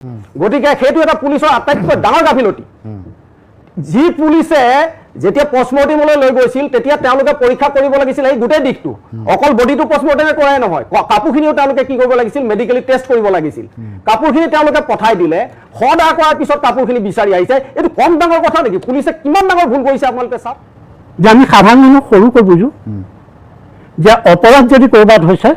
গতিকে সেইটো এটা পুলিচৰ আটাইতকৈ ডাঙৰ গাফিলতি যি পুলিচে যেতিয়া পষ্টমৰ্টেমলৈ লৈ গৈছিল তেতিয়া তেওঁলোকে পৰীক্ষা কৰিব লাগিছিল এই গোটেই দিশটো অকল বডিটো পষ্টমৰ্টেমে কৰাই নহয় কাপোৰখিনিও তেওঁলোকে কি কৰিব লাগিছিল মেডিকেলি টেষ্ট কৰিব লাগিছিল কাপোৰখিনি তেওঁলোকে পঠাই দিলে সদা কৰাৰ পিছত কাপোৰখিনি বিচাৰি আহিছে এইটো কম ডাঙৰ কথা নেকি পুলিচে কিমান ডাঙৰ ভুল কৰিছে আপোনালোকে চাওক যে আমি সাধাৰণ মানুহ সৰুকৈ বুজো যে অপৰাধ যদি ক'ৰবাত হৈছে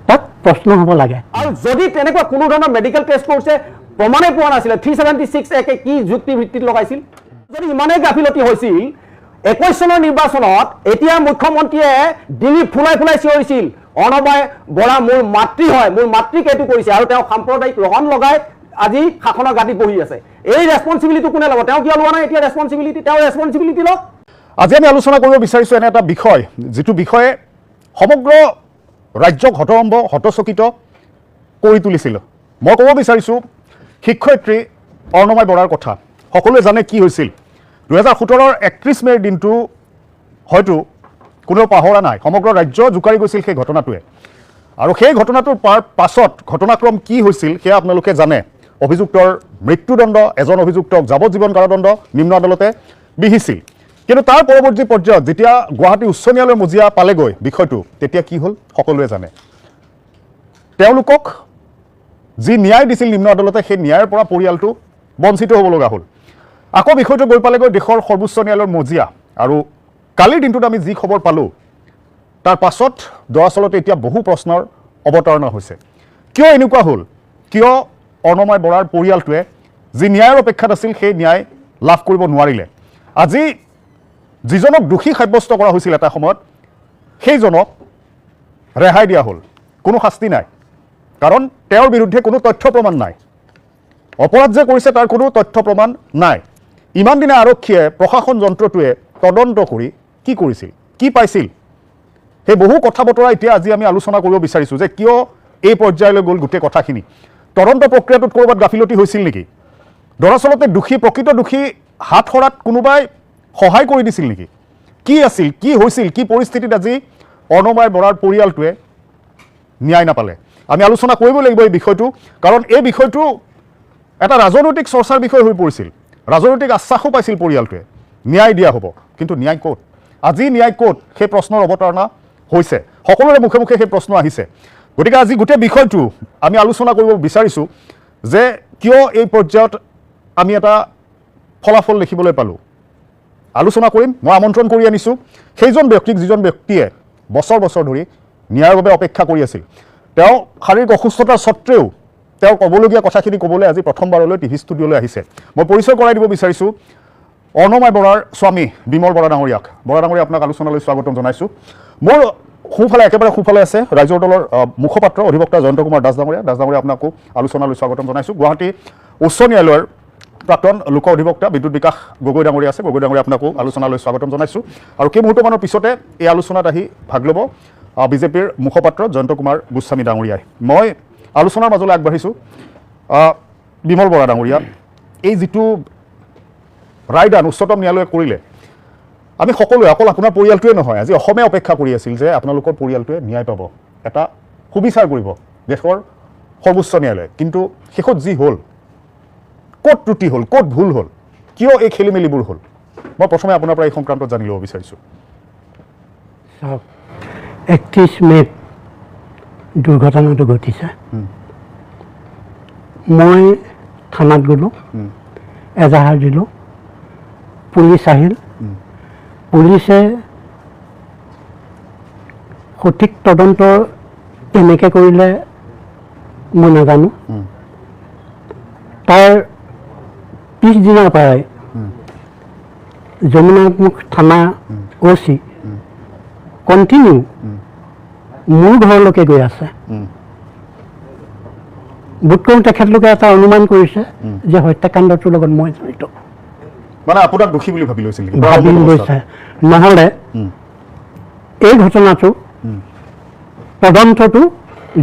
তাত প্ৰশ্ন হ'ব লাগে আৰু যদি তেনেকুৱা কোনো ধৰণৰ মেডিকেল টেষ্ট কৰিছে প্ৰমাণে পোৱা নাছিলে 376 একে কি যুক্তি ভিত্তিত লগাইছিল যদি ইমানেই গাফিলতি হৈছিল 21 চনৰ নিৰ্বাচনত এতিয়া মুখ্যমন্ত্ৰীয়ে ডিঙি ফুলাই ফুলাই চিঞৰিছিল অৰ্ণময় বৰা মোৰ মাতৃ হয় মোৰ মাতৃক এইটো কৰিছে আৰু তেওঁ সাম্প্ৰদায়িক ৰহণ লগাই আজি শাসনৰ গাদীত বহি আছে এই ৰেছপন্সিবিলিটি কোনে ল'ব তেওঁ কিয় লোৱা নাই এতিয়া ৰেছপন্সিবিলিটি তেওঁ ৰেছপন্সিবিলিটি লওক আজি আমি আলোচনা কৰিব বিচাৰিছোঁ এনে এটা বিষয় যিটো বিষয়ে সমগ্ৰ ৰাজ্যক হতচকিত কৰি তুলিছিল মই ক'ব বিচাৰিছোঁ শিক্ষয়িত্ৰী অৰ্ণময় বৰাৰ কথা সকলোৱে জানে কি হৈছিল 2017 31 মেৰ দিনটো হয়তো কোনো পাহৰা নাই সমগ্ৰ ৰাজ্য জোকাৰি গৈছিল সেই ঘটনাটোৱে আৰু সেই ঘটনাটোৰ পাছত ঘটনাক্ৰম কি হৈছিল সেয়া আপোনালোকে জানে অভিযুক্তৰ মৃত্যুদণ্ড এজন অভিযুক্তক যাৱজ্জীৱন কাৰাদণ্ড নিম্ন আদালতে বিহিছিল কিন্তু তাৰ পৰৱৰ্তী পৰ্যায়ত যেতিয়া গুৱাহাটী উচ্চ ন্যায়ালয়ৰ মজিয়া পালেগৈ বিষয়টো তেতিয়া কি হ'ল সকলোৱে জানে তেওঁলোকক যি ন্যায় দিছিল নিম্ন আদালতে সেই ন্যায়ৰ পৰা পৰিয়ালটো বঞ্চিত হ'ব লগা হ'ল আকৌ বিষয়টো গৈ পালেগৈ দেশৰ সৰ্বোচ্চ ন্যায়ালয়ৰ মজিয়া আৰু কালিৰ দিনটোত আমি যি খবৰ পালোঁ তাৰ পাছত দৰাচলতে এতিয়া বহু প্ৰশ্নৰ অৱতাৰণা হৈছে কিয় এনেকুৱা হ'ল কিয় অৰ্ণময় বৰাৰ পৰিয়ালটোৱে যি ন্যায়ৰ অপেক্ষাত আছিল সেই ন্যায় লাভ কৰিব নোৱাৰিলে আজি যিজনক দোষী সাব্যস্ত কৰা হৈছিল এটা সময়ত সেইজনক ৰেহাই দিয়া হ'ল কোনো শাস্তি নাই কাৰণ তেওঁৰ বিৰুদ্ধে কোনো তথ্য প্ৰমাণ নাই অপৰাধ যে কৰিছে তাৰ কোনো তথ্য প্ৰমাণ নাই ইমান দিনে আৰক্ষীয়ে প্ৰশাসন যন্ত্ৰটোৱে তদন্ত কৰি কি কৰিছিল কি পাইছিল সেই বহু কথা বতৰা এতিয়া আজি আমি আলোচনা কৰিব বিচাৰিছোঁ যে কিয় এই পৰ্যায়লৈ গ'ল গোটেই কথাখিনি তদন্ত প্ৰক্ৰিয়াটোত ক'ৰবাত গাফিলতি হৈছিল নেকি দৰাচলতে প্ৰকৃত দোষী হাত সৰাত কোনোবাই সহায় কৰি দিছিল নেকি কি আছিল কি হৈছিল কি পৰিস্থিতিত আজি অৰ্ণময় বৰাৰ পৰিয়ালটোৱে ন্যায় নাপালে আমি আলোচনা কৰিব লাগিব এই বিষয়টো কাৰণ এই বিষয়টো এটা ৰাজনৈতিক চৰ্চাৰ বিষয় হৈ পৰিছিল ৰাজনৈতিক আশ্বাসো পাইছিল পৰিয়ালটোৱে ন্যায় দিয়া হ'ব কিন্তু ন্যায় ক'ত আজি ন্যায় ক'ত সেই প্ৰশ্নৰ অৱতাৰণা হৈছে সকলোৰে মুখে মুখে সেই প্ৰশ্ন আহিছে গতিকে আজি গোটেই বিষয়টো আমি আলোচনা কৰিব বিচাৰিছোঁ যে কিয় এই পৰ্যায়ত আমি এটা ফলাফল দেখিবলৈ পালোঁ আলোচনা কৰিম মই আমন্ত্ৰণ কৰি আনিছোঁ সেইজন ব্যক্তিক যিজন ব্যক্তিয়ে বছৰ বছৰ ধৰি ন্যায়ৰ বাবে অপেক্ষা কৰি আছিল তেওঁ শাৰীৰিক অসুস্থতাৰ স্বত্তেও তেওঁ ক'বলগীয়া কথাখিনি ক'বলৈ আজি প্ৰথমবাৰলৈ টিভি ষ্টুডিঅ'লৈ আহিছে মই পৰিচয় কৰাই দিব বিচাৰিছোঁ অৰ্ণময় বৰাৰ স্বামী বিমল বৰা ডাঙৰীয়াক বৰা ডাঙৰীয়া আপোনাক আলোচনালৈ স্বাগতম জনাইছোঁ মোৰ সোঁফালে একেবাৰে সোঁফালে আছে ৰাইজৰ দলৰ মুখপাত্ৰ অধিবক্তা জয়ন্ত কুমাৰ দাস ডাঙৰীয়া আপোনাকো আলোচনালৈ স্বাগতম জনাইছোঁ গুৱাহাটী উচ্চ ন্যায়ালয়ৰ প্ৰাক্তন লোক অধিবক্তা বিদ্যুৎ বিকাশ গগৈ ডাঙৰীয়া আছে গগৈ ডাঙৰীয়া আপোনাকো আলোচনালৈ স্বাগতম জনাইছোঁ আৰু কেইমুহূৰ্তমানৰ পিছতে এই আলোচনাত আহি ভাগ ল'ব বিজেপিৰ মুখপাত্ৰ জয়ন্ত কুমাৰ গোস্বামী ডাঙৰীয়াই মই আলোচনাৰ মাজলৈ আগবাঢ়িছোঁ বিমল বৰা ডাঙৰীয়া এই যিটো ৰায়দান উচ্চতম ন্যায়ালয়ে কৰিলে আমি সকলোৱে অকল আপোনাৰ পৰিয়ালটোৱে নহয় আজি অসমে অপেক্ষা কৰি আছিল যে আপোনালোকৰ পৰিয়ালটোৱে ন্যায় পাব এটা সুবিচাৰ কৰিব দেশৰ সৰ্বোচ্চ ন্যায়ালয়ে কিন্তু শেষত যি হ'ল ক'ত ত্ৰুটি হ'ল ক'ত ভুল হ'ল কিয় এই খেলি মেলিবোৰ হ'ল মই প্ৰথমে আপোনাৰ পৰা এই সংক্ৰান্তত জানি ল'ব বিচাৰিছোঁ 31 মে'ত দুৰ্ঘটনাটো ঘটিছে মই থানাত গ'লোঁ এজাহাৰ দিলোঁ পুলিচ আহিল পুলিচে সঠিক তদন্ত কেনেকৈ কৰিলে মই নাজানো তাৰ পিছদিনাৰ পৰাই যমুনামুখ থানা OC কণ্টিনিউ মোৰ ঘৰলৈকে গৈ আছে বোধকৰোঁ তেখেতলোকে এটা অনুমান কৰিছে যে হত্যাকাণ্ডটোৰ লগত মই জড়িত মানে আপোনাক দোষী বুলি ভাবি লৈছিল ভাবি লৈছে নহ'লে এই ঘটনাটো তদন্তটো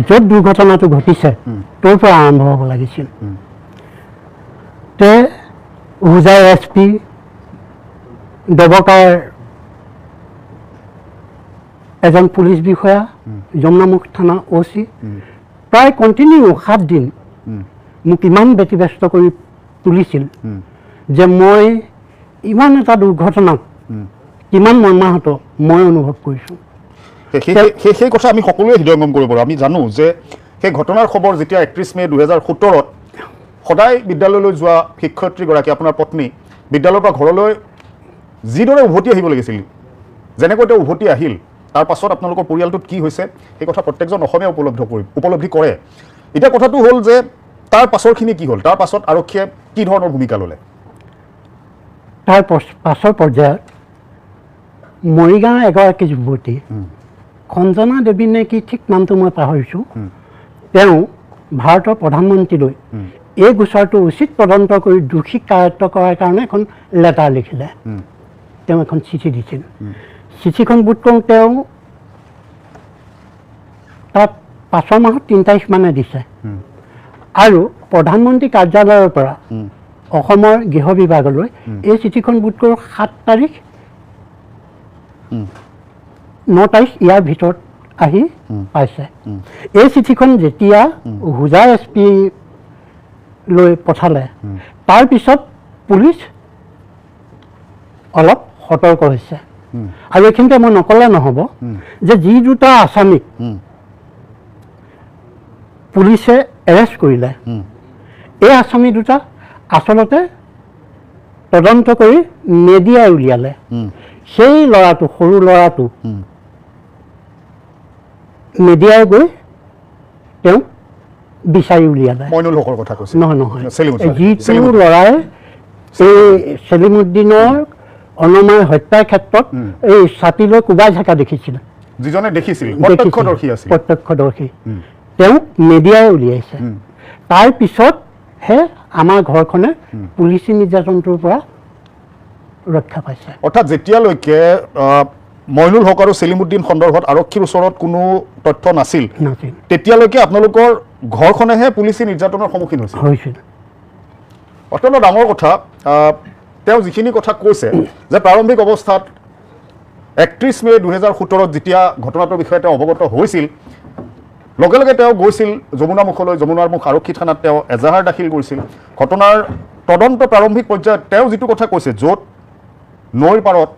য'ত দুৰ্ঘটনাটো ঘটিছে তোৰ পৰা আৰম্ভ হ'ব লাগিছিল তে হোজাই SP ডবকাৰ এজন পুলিচ বিষয়া যমুনামুখ থানা OC প্ৰায় কণ্টিনিউ 7 দিন মোক ইমান ব্যতিব্যস্ত কৰি তুলিছিল যে মই ইমান এটা দুৰ্ঘটনাক কিমান মৰ্মাহত মই অনুভৱ কৰিছোঁ। সেই কথা আমি সকলোৱে হৃদয়ঙ্গম কৰিব পাৰোঁ। আমি জানো যে সেই ঘটনাৰ খবৰ যেতিয়া 31 মে 2017 সদায় বিদ্যালয়লৈ যোৱা শিক্ষয়িত্ৰীগৰাকী আপোনাৰ পত্নী বিদ্যালয়ৰ পৰা ঘৰলৈ যিদৰে উভতি আহিব লাগিছিল, যেনেকৈ তেওঁ উভতি আহিল, তাৰ পাছত আপোনালোকৰ পৰিয়ালটোত কি হৈছে সেই কথা প্ৰত্যেকজন অসমীয়া উপলব্ধি কৰে। এতিয়া কথাটো হ'ল যে তাৰ পাছৰখিনি কি হ'ল, তাৰ পাছত আৰক্ষীয়ে কি ধৰণৰ ভূমিকা ল'লে? তাৰ পাছৰ পৰ্যায়ত মৰিগাঁৱৰ এগৰাকী যুৱতী খঞ্জনা দেৱী নে কি ঠিক নামটো মই পাহৰিছোঁ, তেওঁ ভাৰতৰ প্ৰধানমন্ত্ৰীলৈ এই গোচৰটো উচিত তদন্ত কৰি দোষীক কায়ত্ব কৰাৰ কাৰণে এখন লেটাৰ লিখিলে। তেওঁ এখন চিঠি দিছিল। চিঠিখন বোধ কৰোঁ তেওঁ তাত 5 মাহত 3 তাৰিখ মানে দিছে। আৰু প্ৰধানমন্ত্ৰী কাৰ্যালয়ৰ পৰা অসমৰ গৃহ বিভাগলৈ এই চিঠিখন বোধ কৰোঁ 7 তাৰিখ 9 তাৰিখ ইয়াৰ ভিতৰত আহি পাইছে। এই চিঠিখন যেতিয়া হোজাই SP লৈ পঠালে, তাৰপিছত পুলিচ অলপ সতৰ্ক হৈছে। আৰু এইখিনিতে মই নকলে নহ'ব যে যি দুটা আসামীক পুলিচে এৰেষ্ট কৰিলে, এই আসামী দুটা আচলতে তদন্ত কৰি মেডিয়াই উলিয়ালে। সেই ল'ৰাটো, সৰু ল'ৰাটো মেডিয়াই গৈ তেওঁ বিচাৰি উলিয়ালে। মইনুল হকৰ কথা কৈছে? নহয়, যিটো ল'ৰাই এই চেলিমুদ্দিনৰ অনমাই হত্যাৰ ক্ষেত্ৰত এই ছাতিলৈ কোবাই থকা দেখিছিল, যিজনে দেখিছিল প্ৰত্যক্ষদৰ্শী, তেওঁক মেডিয়াই উলিয়াইছে। তাৰ পিছতহে আমাৰ ঘৰখনে পুলিচী নিৰ্যাতনটোৰ পৰা ৰক্ষা পাইছে। অৰ্থাৎ যেতিয়ালৈকে মইনুল হক আৰু চেলিমুদ্দিন সন্দৰ্ভত আৰক্ষীৰ ওচৰত কোনো তথ্য নাছিল, তেতিয়ালৈকে আপোনালোকৰ ঘৰখনেহে পুলিচী নিৰ্যাতনৰ সন্মুখীন হৈছিল। অত্যন্ত ডাঙৰ কথা। তেওঁ যিখিনি কথা কৈছে যে প্ৰাৰম্ভিক অৱস্থাত 31 মে 2017 যেতিয়া ঘটনাটোৰ বিষয়ে তেওঁ অৱগত হৈছিল, লগে লগে তেওঁ গৈছিল যমুনামুখলৈ। যমুনাৰ মুখ আৰক্ষী থানাত তেওঁ এজাহাৰ দাখিল কৰিছিল। ঘটনাৰ তদন্ত প্ৰাৰম্ভিক পৰ্যায়ত তেওঁ যিটো কথা কৈছে, য'ত নৈৰ পাৰত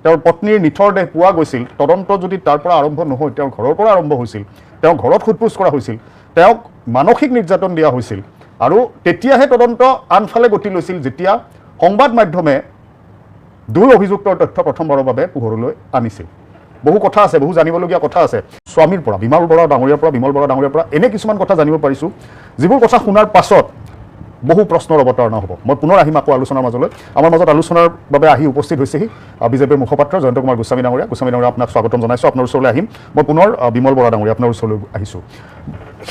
তেওঁৰ পত্নীৰ নিথৰ দেহ পোৱা গৈছিল, তদন্ত যদি তাৰ পৰা আৰম্ভ নহয়, তেওঁৰ ঘৰৰ পৰা আৰম্ভ হৈছিল। তেওঁ ঘৰত সোধপোছ কৰা হৈছিল, তেওঁক মানসিক নিৰ্যাতন দিয়া হৈছিল। আৰু তেতিয়াহে তদন্ত আনফালে গতি লৈছিল, যেতিয়া সংবাদ মাধ্যমে 2 অভিযুক্তৰ তথ্য প্ৰথমবাৰৰ বাবে পোহৰলৈ আনিছিল। বহু কথা আছে, বহু জানিবলগীয়া কথা আছে। স্বামীৰ পৰা, বিমল বৰা ডাঙৰীয়াৰ পৰা এনে কিছুমান কথা জানিব পাৰিছোঁ, যিবোৰ কথা শুনাৰ পাছত বহু প্ৰশ্নৰ অৱতাৰণা হ'ব। মই পুনৰ আহিম আকৌ আলোচনাৰ মাজলৈ। আমাৰ মাজত আলোচনাৰ বাবে আহি উপস্থিত হৈছেহি বিজেপিৰ মুখপাত্ৰ জয়ন্ত কুমাৰ গোস্বামী ডাঙৰীয়া। আপোনাক স্বাগতম জনাইছোঁ। আপোনাৰ ওচৰলৈ আহিম। মই পুনৰ বিমল বৰা ডাঙৰীয়া আপোনাৰ ওচৰলৈ আহিছোঁ।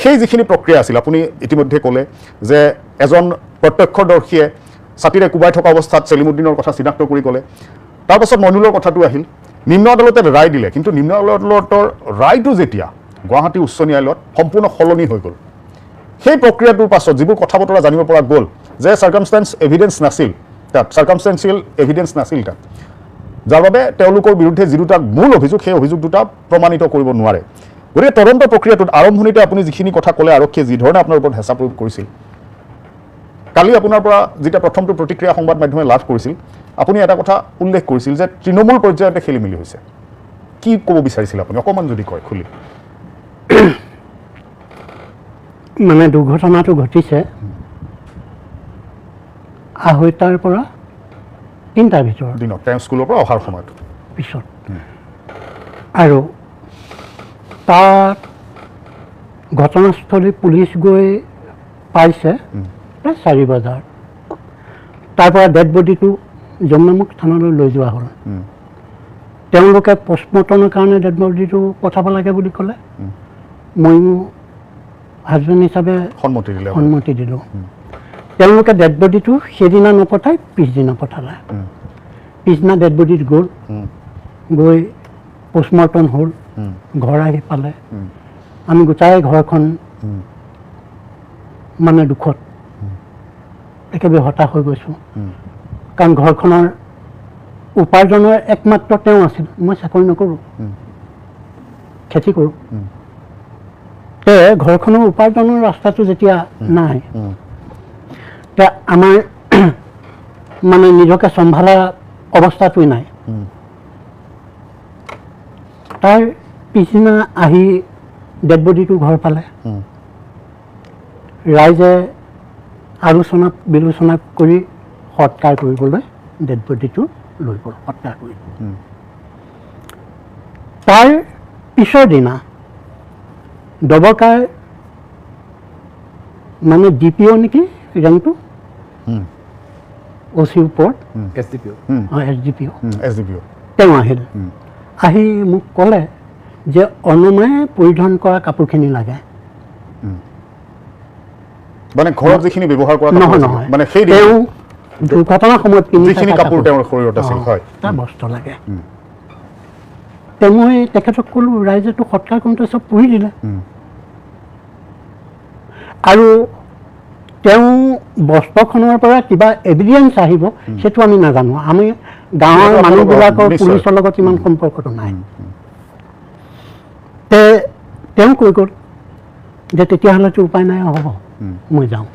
সেই যিখিনি প্ৰক্ৰিয়া আছিল, আপুনি ইতিমধ্যে ক'লে যে এজন প্ৰত্যক্ষদৰ্শীয়ে ছাতিৰে কোবাই থকা অৱস্থাত চেলিমুদ্দিনৰ কথা চিনাক্ত কৰি ক'লে। তাৰপাছত মইনুলৰ কথাটো আহিল। নিম্ন আদালতে ৰায় দিলে, কিন্তু নিম্ন আদালতৰ ৰায়টো যেতিয়া গুৱাহাটী উচ্চ ন্যায়ালয়ত সম্পূৰ্ণ সলনি হৈ গ'ল, সেই প্ৰক্ৰিয়াটোৰ পাছত যিবোৰ কথা বতৰা জানিব পৰা গ'ল যে চাৰ্কামষ্টেঞ্চিয়েল এভিডেন্স নাছিল তাত, যাৰ বাবে তেওঁলোকৰ বিৰুদ্ধে যি দুটা মূল অভিযোগ, সেই অভিযোগ দুটা প্ৰমাণিত কৰিব নোৱাৰে। গতিকে তদন্ত প্ৰক্ৰিয়াটোত আৰম্ভণিতে আপুনি যিখিনি কথা ক'লে, আৰক্ষীয়ে যিধৰণে আপোনাৰ ওপৰত হেঁচা প্ৰয়োগ কৰিছিল, কালি আপোনাৰ পৰা যেতিয়া প্ৰথমটো প্ৰতিক্ৰিয়া সংবাদ মাধ্যমে লাভ কৰিছিল, আপুনি এটা কথা উল্লেখ কৰিছিল যে তৃণমূল পৰ্যায়তে খেলি মেলি হৈছে। কি ক'ব বিচাৰিছিল আপুনি, অকণমান যদি কয় খুলি? মানে দুৰ্ঘটনাটো ঘটিছে 2:30টাৰ পৰা 3টাৰ ভিতৰত দিনত, তেওঁ স্কুলৰ পৰা অহাৰ সময়ত পিছত। আৰু তাত ঘটনাস্থলী পুলিচ গৈ পাইছে প্ৰায় 4 বজাত। তাৰ পৰা ডেড বডিটো যমুনামুখ থানালৈ লৈ যোৱা হ'ল। তেওঁলোকে পষ্টমৰ্টমৰ কাৰণে ডেড বডিটো পঠাব লাগে বুলি ক'লে। ময়ো হাজবেণ্ড হিচাপে সন্মতি দিলোঁ। তেওঁলোকে ডেড বডিটো সেইদিনা নপঠাই পিছদিনা পঠালে। পিছদিনা ডেড বডিত গ'ল, গৈ পষ্টমৰ্টম হ'ল, ঘৰ আহি পালে। আমি গোটাই ঘৰখন মানে দুখত একেবাৰে হতাশ হৈ গৈছোঁ। কাৰণ ঘৰখনৰ উপাৰ্জনৰ একমাত্ৰ তেওঁ আছিল। মই চাকৰি নকৰোঁ, খেতি কৰোঁ। তে ঘৰখনৰ উপাৰ্জনৰ ৰাস্তাটো যেতিয়া নাই তে আমাৰ মানে নিজকে চম্ভালা অৱস্থাটোৱেই নাই তাৰ পিছদিনা আহি ডেড বডিটো ঘৰ পালে ৰাইজে আলোচনা বিলোচনা কৰি সৎকাৰ কৰিবলৈ ডেড বডিটো লৈ গ'ল সৎকাৰ কৰি তাৰ পিছৰ দিনা ডবকাৰ মানে DPO নেকি ৰেংকটো OC ওপৰত SDPO SDPO SDPO তেওঁ আহিল আহি মোক ক'লে যে অনুমায়ে পৰিধান কৰা কাপোৰখিনি লাগে মানে ঘৰত যিখিনি ব্যৱহাৰ কৰা নহয় নহয় মানে সেই তেওঁ দুৰ্ঘটনাৰ সময়ত পিন্ধি যিখিনি কাপোৰ তেওঁৰ শৰীৰত আছিল হয় তাৰ বস্ত্ৰ লাগে তে মই তেখেতক ক'লোঁ ৰাইজেতো সৎকাৰ কৰোঁতে চব পুৰি দিলে আৰু তেওঁ বস্ত্ৰখনৰ পৰা কিবা এভিডেঞ্চ আহিব সেইটো আমি নাজানো আমি গাঁৱৰ মানুহবিলাকৰ পুলিচৰ লগত ইমান সম্পৰ্কটো নাই তে তেওঁ কৈ গ'ল যে তেতিয়াহ'লেতো উপায় নাই হ'ব মই যাওঁ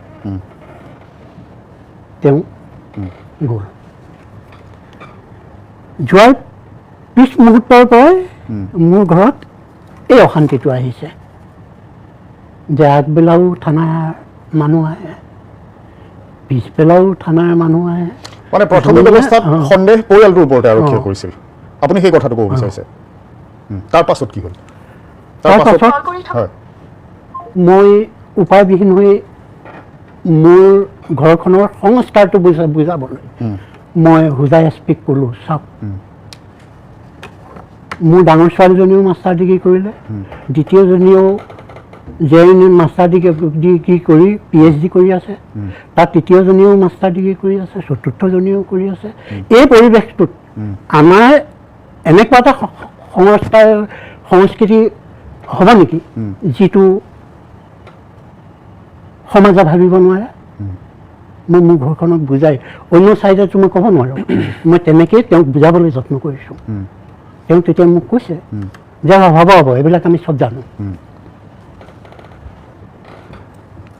তেওঁ গ'ল যোৱাৰ পিছ মুহূৰ্তৰ পৰাই মোৰ ঘৰত এই অশান্তিটো আহিছে যে আগবেলাও থানাৰ মানুহ আহে পিছবেলাও থানাৰ মানুহ আহে মানে প্ৰথম ব্যৱস্থাত সন্দেহ পৰিয়ালটোৰ ওপৰতে আৰক্ষীয়ে কৰিছিল আপুনি সেই কথাটো ক'ব বিচাৰিছে তাৰ পাছত কি হ'ল তাৰ পাছত হয় মই উপায়বিহীন হৈ মোৰ ঘৰখনৰ সংস্কাৰটো বুজাবলৈ মই হোজাই এছপিক ক'লোঁ চাওক মোৰ ডাঙৰ ছোৱালীজনীও মাষ্টাৰ ডিগ্ৰী কৰিলে দ্বিতীয়জনীও JNU মাষ্টাৰ ডিগ্ৰী কৰি PhD কৰি আছে তাৰ তৃতীয়জনীও মাষ্টাৰ ডিগ্ৰী কৰি আছে চতুৰ্থজনীও কৰি আছে এই পৰিৱেশটোত আমাৰ এনেকুৱা এটা সংস্কৃতি হ'ব নেকি যিটো সমাজে ভাবিব নোৱাৰে মই মোৰ ঘৰখনক বুজাই অন্য চাইডতো মই ক'ব নোৱাৰোঁ মই তেনেকৈয়ে তেওঁক বুজাবলৈ যত্ন কৰিছোঁ তেওঁ তেতিয়া মোক কৈছে যে হ'ব এইবিলাক আমি চব জানো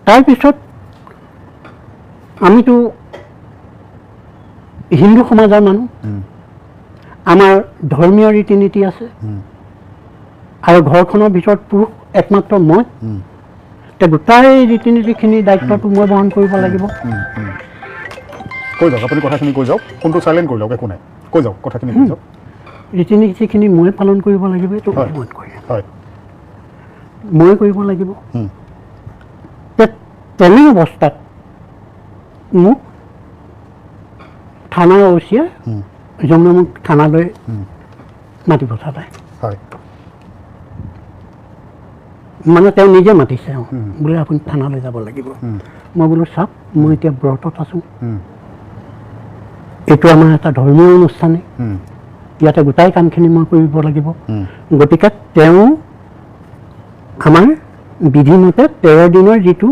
তাৰপিছত আমিতো হিন্দু সমাজৰ মানুহ আমাৰ ধৰ্মীয় ৰীতি নীতি আছে আৰু ঘৰখনৰ ভিতৰত পুৰুষ একমাত্ৰ মই গোটাই ৰীতি নীতিখিনিৰ দায়িত্বটো মই বহন কৰিব লাগিব কৈ যাওক আপুনি কথাখিনি কৈ যাওক ফোনটো চাইলেণ্ট কৰি লওক একো নাই কৈ যাওক কথাখিনি কৈ যাওক ৰীতি নীতিখিনি মই পালন কৰিব লাগিব এইটো মই কৰিম হয় মই কৰিব লাগিব তেনে অৱস্থাত মোক থানাৰ OCয়ে মোক থানালৈ মাতি পঠালে হয় মানে তেওঁ নিজে মাতিছে বোলে আপুনি থানালৈ যাব লাগিব মই বোলো চাওক মই এতিয়া ব্ৰতত আছোঁ এইটো আমাৰ এটা ধৰ্মীয় অনুষ্ঠানে ইয়াতে গোটাই কামখিনি মই কৰিব লাগিব গতিকে তেওঁ আমাৰ বিধিমতে 13 দিনৰ যিটো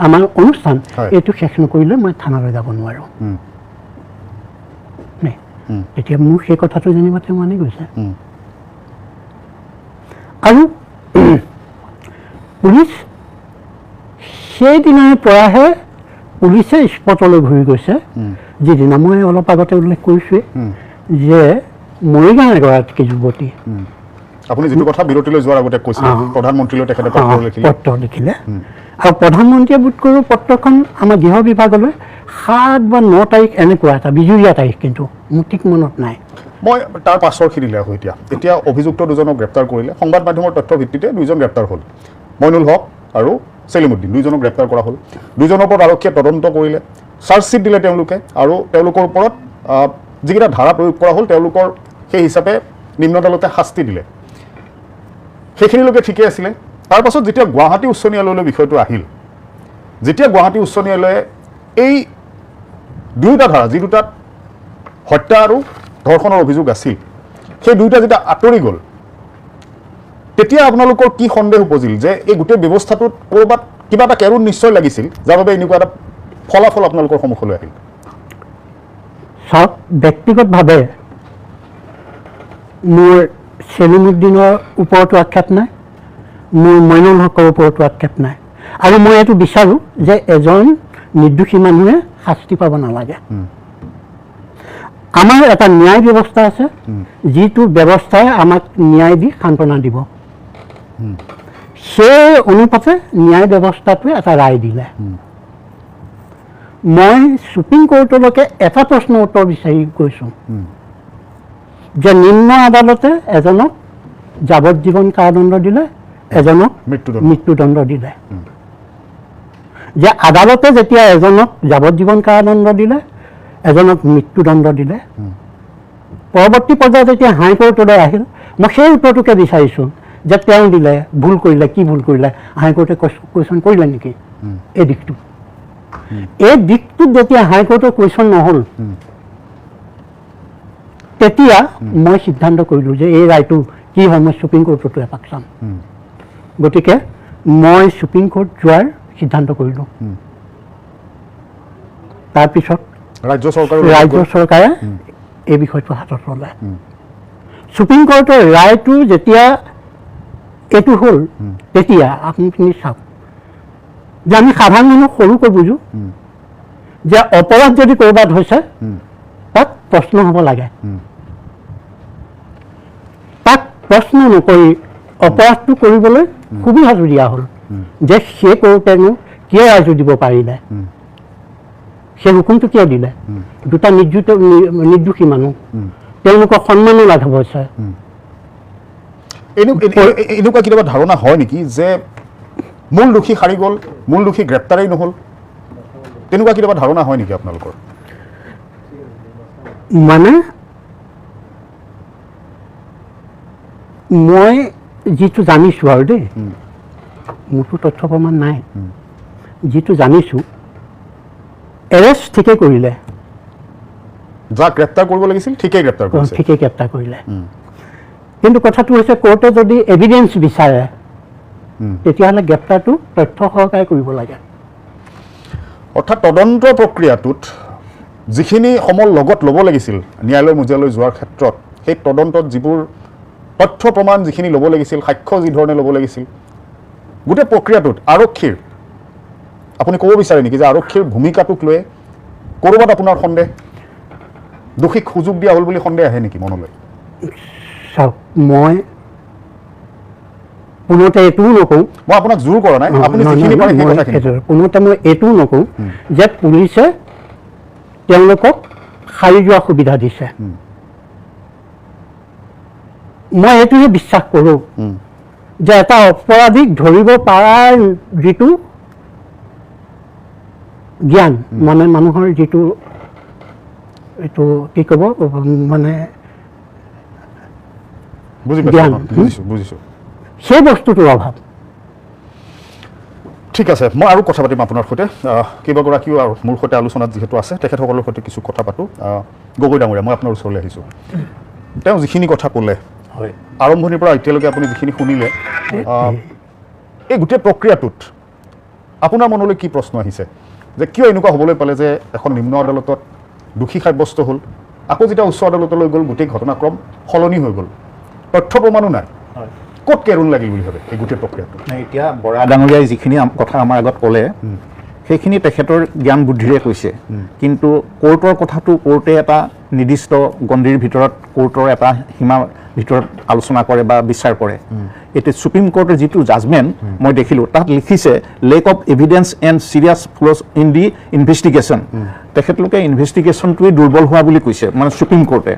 আমাৰ অনুষ্ঠান এইটো শেষ নকৰিলে মই থানালৈ যাব নোৱাৰোঁ এতিয়া মোৰ সেই কথাটো যেনিবা তেওঁ মানি গৈছে আৰু পুলিচ সেইদিনাৰ পৰাহে পুলিচে স্পটলৈ ঘূৰি গৈছে যিদিনা মই অলপ আগতে উল্লেখ কৰিছোঁৱেই যে মৰিগাঁও এগৰাকী যুৱতী আপুনি যিটো কথা বিৰতিলৈ যোৱাৰ আগতে কৈছিল প্ৰধানমন্ত্ৰীলৈ তেখেতে পত্ৰ লিখিলে আৰু প্ৰধানমন্ত্ৰীয়ে বোধ কৰোঁ পত্ৰখন আমাৰ গৃহ বিভাগলৈ 7 বা 9 তাৰিখ এনেকুৱা এটা বিজুৰীয়া তাৰিখ কিন্তু মোৰ ঠিক মনত নাই মই তাৰ পাছৰখিনিলৈ আহোঁ এতিয়া অভিযুক্ত দুজনক গ্ৰেপ্তাৰ কৰিলে সংবাদ মাধ্যমৰ তথ্য ভিত্তিতে দুজন গ্ৰেপ্তাৰ হ'ল মইনুল হক আৰু চেলিমুদ্দিন দুজনক গ্ৰেপ্তাৰ কৰা হ'ল দুজনৰ ওপৰত আৰক্ষীয়ে তদন্ত কৰিলে চাৰ্জশ্বিট দিলে তেওঁলোকে আৰু তেওঁলোকৰ ওপৰত যিকেইটা ধাৰা প্ৰয়োগ কৰা হ'ল তেওঁলোকৰ সেই হিচাপে নিম্ন আদালতে শাস্তি দিলে সেইখিনিলৈকে ঠিকে আছিলে তাৰ পাছত যেতিয়া গুৱাহাটী উচ্চ ন্যায়ালয়লৈ বিষয়টো আহিল যেতিয়া গুৱাহাটী উচ্চ ন্যায়ালয়ে এই দুয়োটা ধাৰা যি দুটাত হত্যা আৰু ধৰ্ষণৰ অভিযোগ আছিল সেই দুয়োটা যেতিয়া আঁতৰি গ'ল তেতিয়া আপোনালোকৰ কি সন্দেহ উপজিল যে এই গোটেই ব্যৱস্থাটোত ক'ৰবাত কিবা এটা কেৰুণ নিশ্চয় লাগিছিল যাৰ বাবে এনেকুৱা এটা ফলাফল আপোনালোকৰ সন্মুখলৈ আহিল চাওক ব্যক্তিগতভাৱে মোৰ চেলিমুদ্দিনৰ ওপৰতো আক্ষেপ নাই মোৰ মইনুল হকৰ ওপৰতো আক্ষেপ নাই আৰু মই এইটো বিচাৰোঁ যে এজন নিৰ্দোষী মানুহে শাস্তি পাব নালাগে আমাৰ এটা ন্যায় ব্যৱস্থা আছে যিটো ব্যৱস্থাই আমাক ন্যায় দি সান্তনা দিব সেই অনুপাতে ন্যায় ব্যৱস্থাটোৱে এটা ৰায় দিলে মই সুপ্ৰিম কোৰ্টলৈকে এটা প্ৰশ্নৰ উত্তৰ বিচাৰি গৈছোঁ যে নিম্ন আদালতে এজনক যাৱজ্জীৱন কাৰাদণ্ড দিলে এজনক মৃত্যুদণ্ড দিলে যে আদালতে যেতিয়া এজনক যাৱজ্জীৱন কাৰাদণ্ড দিলে এজনক মৃত্যুদণ্ড দিলে পৰৱৰ্তী পৰ্যায়ত যেতিয়া হাইকোৰ্টলৈ আহিল মই সেই উত্তৰটোকে বিচাৰিছোঁ যে তেওঁ দিলে ভুল কৰিলে কি ভুল কৰিলে হাইকোৰ্টে কুৱেশ্যন কৰিলে নেকি এই দিশটোত যেতিয়া হাইকোৰ্টৰ কুৱেশ্যন নহ'ল তেতিয়া মই সিদ্ধান্ত কৰিলোঁ যে এই ৰায়টো কি হয় মই সুপ্ৰিম কোৰ্টতো এপাক চাম গতিকে মই সুপ্ৰিম কোৰ্ট যোৱাৰ সিদ্ধান্ত কৰিলোঁ তাৰপিছত ৰাজ্য চৰকাৰে এই বিষয়টো হাতত ল'লে সুপ্ৰিম কোৰ্টৰ ৰায়টো যেতিয়া এইটো হ'ল তেতিয়া আপুনি চাওক যে আমি সাধাৰণ মানুহ সৰুকৈ বুজোঁ যে অপৰাধ যদি ক'ৰবাত হৈছে তাত প্ৰশ্ন হ'ব লাগে তাক প্ৰশ্ন নকৰি অপৰাধটো কৰিবলৈ সুবিধাটো দিয়া হ'ল যে সেই কৰোঁতেনো কিয় ৰাইজো দিব পাৰিলে সেই হুকুমটো কিয় দিলে দুটা নিৰ্দোষী মানুহ তেওঁলোকৰ সন্মানো লাঘৱ হৈছে এনেকুৱা কেতিয়াবা ধাৰণা হয় নেকি যে মূল দোষী সাৰি গ'ল মূল দোষী গ্ৰেপ্তাৰেই নহ'ল তেনেকুৱা কেতিয়াবা ধাৰণা হয় নেকি আপোনালোকৰ মানে মই যিটো জানিছোঁ আৰু দেই মোৰতো তথ্য প্ৰমাণ নাই যিটো জানিছোঁ এৰেষ্ট ঠিকেই কৰিলে যাক গ্ৰেপ্তাৰ কৰিব লাগিছিল ঠিকেই গ্ৰেপ্তাৰ কৰিলে কিন্তু কথাটো হৈছে কোৰ্টে যদি এভিডেঞ্চ বিচাৰে তেতিয়াহ'লে গ্ৰেপ্তাৰটো তথ্য সহকাৰে কৰিব লাগে অৰ্থাৎ তদন্ত প্ৰক্ৰিয়াটোত যিখিনি সমল লগত ল'ব লাগিছিল ন্যায়ালয় মজিয়ালৈ যোৱাৰ ক্ষেত্ৰত সেই তদন্তত যিবোৰ তথ্য প্ৰমাণ যিখিনি ল'ব লাগিছিল সাক্ষ্য যিধৰণে ল'ব লাগিছিল গোটেই প্ৰক্ৰিয়াটোত আৰক্ষীৰ আপুনি ক'ব বিচাৰে নেকি যে আৰক্ষীৰ ভূমিকাটোক লৈ ক'ৰবাত আপোনাৰ সন্দেহ দোষীক সুযোগ দিয়া হ'ল বুলি সন্দেহ আহে নেকি মনলৈ চাওক মই পুনতে এইটোও নকওঁ মই আপোনাক জোৰ কৰা নাই আপুনি যিখিনি পাৰে সেই কথাখিনি পুনতে মই এইটোও নকওঁ যে পুলিচে তেওঁলোকক সাৰি যোৱাৰ সুবিধা দিছে মই এইটোহে বিশ্বাস কৰোঁ যে এটা অপৰাধীক ধৰিব পৰাৰ যিটো জ্ঞান মানে মানুহৰ যিটো এইটো কি ক'ব মানে জ্ঞান বুজিছোঁ সেই বস্তুটোৰ অভাৱ ঠিক আছে মই আৰু কথা পাতিম আপোনাৰ সৈতে কেইবাগৰাকীও আৰু মোৰ সৈতে আলোচনাত যিহেতু আছে তেখেতসকলৰ সৈতে কিছু কথা পাতোঁ গগৈ ডাঙৰীয়া মই আপোনাৰ ওচৰলৈ আহিছোঁ তেওঁ যিখিনি কথা ক'লে হয় আৰম্ভণিৰ পৰা এতিয়ালৈকে আপুনি যিখিনি শুনিলে এই গোটেই প্ৰক্ৰিয়াটোত আপোনাৰ মনলৈ কি প্ৰশ্ন আহিছে যে কিয় এনেকুৱা হ'বলৈ পালে যে এখন নিম্ন আদালতত দোষী সাব্যস্ত হ'ল আকৌ যেতিয়া উচ্চ আদালতলৈ গ'ল গোটেই ঘটনাক্ৰম সলনি হৈ গ'ল তথ্য প্ৰমাণো নাই ক'ত কেৰুণ লাগিল বুলি ভাবে এই গোটেই প্ৰক্ৰিয়াটো এতিয়া বৰা ডাঙৰীয়াই যিখিনি কথা আমাৰ আগত ক'লে সেইখিনি তেখেতৰ জ্ঞান বুদ্ধিৰে কৈছে কিন্তু কোৰ্টৰ কথাটো কোৰ্টে এটা নিৰ্দিষ্ট গণ্ডিৰ ভিতৰত কোৰ্টৰ এটা সীমা ভিতৰত আলোচনা কৰে বা বিচাৰ কৰে এতিয়া সুপ্ৰিম কোৰ্টৰ যিটো জাজমেণ্ট মই দেখিলোঁ তাত লিখিছে lake of evidence and serious flows in the investigation তেখেতলোকে ইনভেষ্টিগেশ্যনটোৱেই দুৰ্বল হোৱা বুলি কৈছে মানে সুপ্ৰিম কোৰ্টে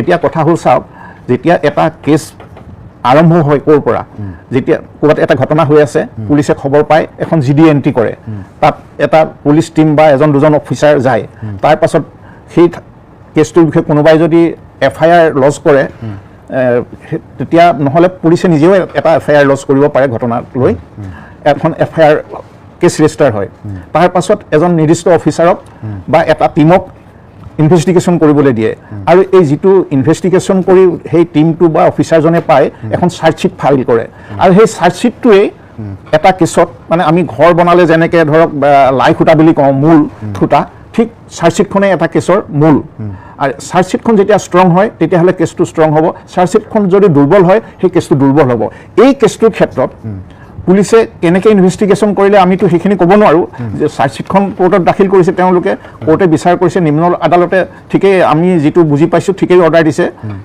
এতিয়া কথা হ'ল চাওক যেতিয়া এটা কেছ আৰম্ভ হয় ক'ৰ পৰা যেতিয়া ক'ৰবাত এটা ঘটনা হৈ আছে পুলিচে খবৰ পায় এখন জিডি এণ্ট্ৰি কৰে তাত এটা পুলিচ টীম বা এজন দুজন অফিচাৰ যায় তাৰ পাছত সেই কেছটোৰ বিষয়ে কোনোবাই যদি FIR লজ কৰে তেতিয়া নহ'লে পুলিচে নিজেও এটা FIR লজ কৰিব পাৰে ঘটনাক লৈ এখন FIR কেছ ৰেজিষ্টাৰ হয় তাৰ পাছত এজন নিৰ্দিষ্ট অফিচাৰক বা এটা টীমক ইনভেষ্টিগেশ্যন কৰিবলৈ দিয়ে আৰু এই যিটো ইনভেষ্টিগেশ্যন কৰি সেই টীমটো বা অফিচাৰজনে পায় এখন চাৰ্জশ্বিট ফাইল কৰে আৰু সেই চাৰ্জশ্বিটটোৱেই এটা কেছত মানে আমি ঘৰ বনালে যেনেকৈ ধৰক লাই খুঁটা বুলি কওঁ মূল খুঁটা ঠিক চাৰ্জশ্বিটখনে এটা কেছৰ মূল আৰু চাৰ্জশ্বিটখন যেতিয়া ষ্ট্ৰং হয় তেতিয়াহ'লে কেছটো ষ্ট্ৰং হ'ব, চাৰ্জশ্বিটখন যদি দুৰ্বল হয় সেই কেছটো দুৰ্বল হ'ব। এই কেছটোৰ ক্ষেত্ৰত পুলিচে কেনেকৈ ইনভেষ্টিগেশ্যন কৰিলে আমিতো সেইখিনি ক'ব নোৱাৰোঁ যে চাৰ্জশ্বিটখন কোৰ্টত দাখিল কৰিছে, তেওঁলোকে কোৰ্টে বিচাৰ কৰিছে, নিম্ন আদালতে ঠিকেই আমি যিটো বুজি পাইছোঁ ঠিকেই অৰ্ডাৰ দিছে,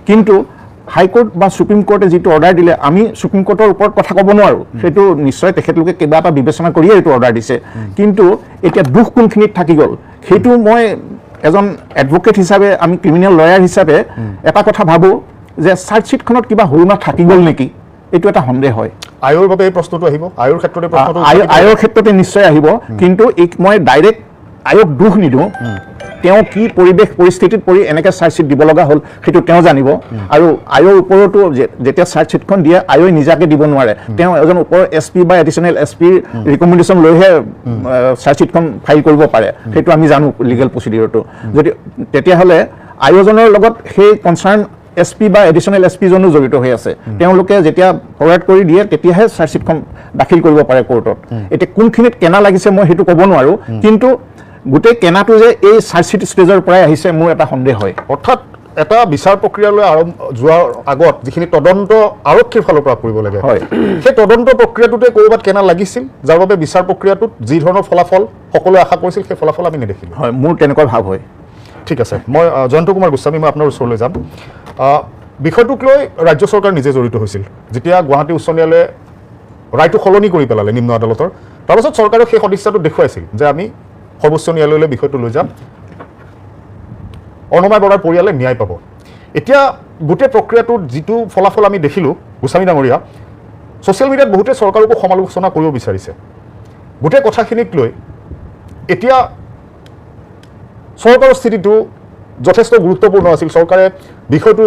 কিন্তু হাইকোৰ্ট বা সুপ্ৰিম কোৰ্টে যিটো অৰ্ডাৰ দিলে আমি সুপ্ৰিম কোৰ্টৰ ওপৰত কথা ক'ব নোৱাৰোঁ, সেইটো নিশ্চয় তেখেতলোকে কিবা এটা বিবেচনা কৰিয়ে এইটো অৰ্ডাৰ দিছে, কিন্তু এতিয়া দুখ কোনখিনিত থাকি গ'ল সেইটো মই এজন এডভকেট হিচাপে, আমি ক্ৰিমিনেল লয়াৰ হিচাপে এটা কথা ভাবোঁ যে চাৰ্জশ্বিটখনত কিবা সুৰুমা থাকি গ'ল নেকি, এইটো এটা সন্দেহ হয়। আয়ৰ বাবে এই প্ৰশ্নটো আহিব, আয়ৰ ক্ষেত্ৰতে প্ৰশ্নটো আয়ৰ ক্ষেত্ৰতে নিশ্চয় আহিব, কিন্তু মই ডাইৰেক্ট আয়ক দোষ নিদিওঁ, তেওঁ কি পৰিৱেশ পৰিস্থিতিত পৰি এনেকৈ চাৰ্জশ্বিট দিব লগা হ'ল সেইটো তেওঁ জানিব, আৰু আয়ৰ ওপৰতো যেতিয়া চাৰ্জশ্বিটখন দিয়ে আয়ই নিজাকে দিব নোৱাৰে, তেওঁ এজন ওপৰৰ SP বা এডিশ্যনেল SPৰ ৰিকমেণ্ডেশ্যন লৈহে চাৰ্জশ্বিটখন ফাইল কৰিব পাৰে, সেইটো আমি জানো লিগেল প্ৰচিডিউৰটো। যদি তেতিয়াহ'লে আয়োজনৰ লগত সেই কনচাৰ্ণ SP বা এডিশ্যনেল SP জনো জড়িত হৈ আছে, তেওঁলোকে যেতিয়া ফৰৱাৰ্ড কৰি দিয়ে তেতিয়াহে চাৰ্জশ্বিটখন দাখিল কৰিব পাৰে কোৰ্টত। এতিয়া কোনখিনিত কেনা লাগিছে মই সেইটো ক'ব নোৱাৰোঁ, কিন্তু গোটেই কেনাটো যে এই চাৰ্জশ্বিট ষ্টেজৰ পৰাই আহিছে মোৰ এটা সন্দেহ হয়। অৰ্থাৎ এটা বিচাৰ প্ৰক্ৰিয়ালৈ যোৱাৰ আগত যিখিনি তদন্ত আৰক্ষীৰ ফালৰ পৰা কৰিব লাগে, সেই তদন্ত প্ৰক্ৰিয়াটোতে ক'ৰবাত কেনা লাগিছিল, যাৰ বাবে বিচাৰ প্ৰক্ৰিয়াটোত যি ধৰণৰ ফলাফল সকলোৱে আশা কৰিছিল সেই ফলাফল আমি নেদেখিলোঁ। হয়, মোৰ তেনেকুৱা ভাৱ হয়। ঠিক আছে, মই জয়ন্ত কুমাৰ গোস্বামী, মই আপোনাৰ ওচৰলৈ যাম। বিষয়টোক লৈ ৰাজ্য চৰকাৰ নিজে জড়িত হৈছিল, যেতিয়া গুৱাহাটী উচ্চ ন্যায়ালয়ে ৰায়টো সলনি কৰি পেলালে নিম্ন আদালতৰ, তাৰপাছত চৰকাৰে সেই সদিচ্ছাটো দেখুৱাইছিল যে আমি সৰ্বোচ্চ ন্যায়ালয়লৈ বিষয়টো লৈ যাম, অৰ্ণমাই বৰাৰ পৰিয়ালে ন্যায় পাব। এতিয়া গোটেই প্ৰক্ৰিয়াটোত যিটো ফলাফল আমি দেখিলোঁ গোস্বামী ডাঙৰীয়া, ছ'চিয়েল মিডিয়াত বহুতে চৰকাৰকো সমালোচনা কৰিব বিচাৰিছে। গোটেই কথাখিনিক লৈ এতিয়া চৰকাৰৰ স্থিতিটো যথেষ্ট গুৰুত্বপূৰ্ণ আছিল, চৰকাৰে বিষয়টো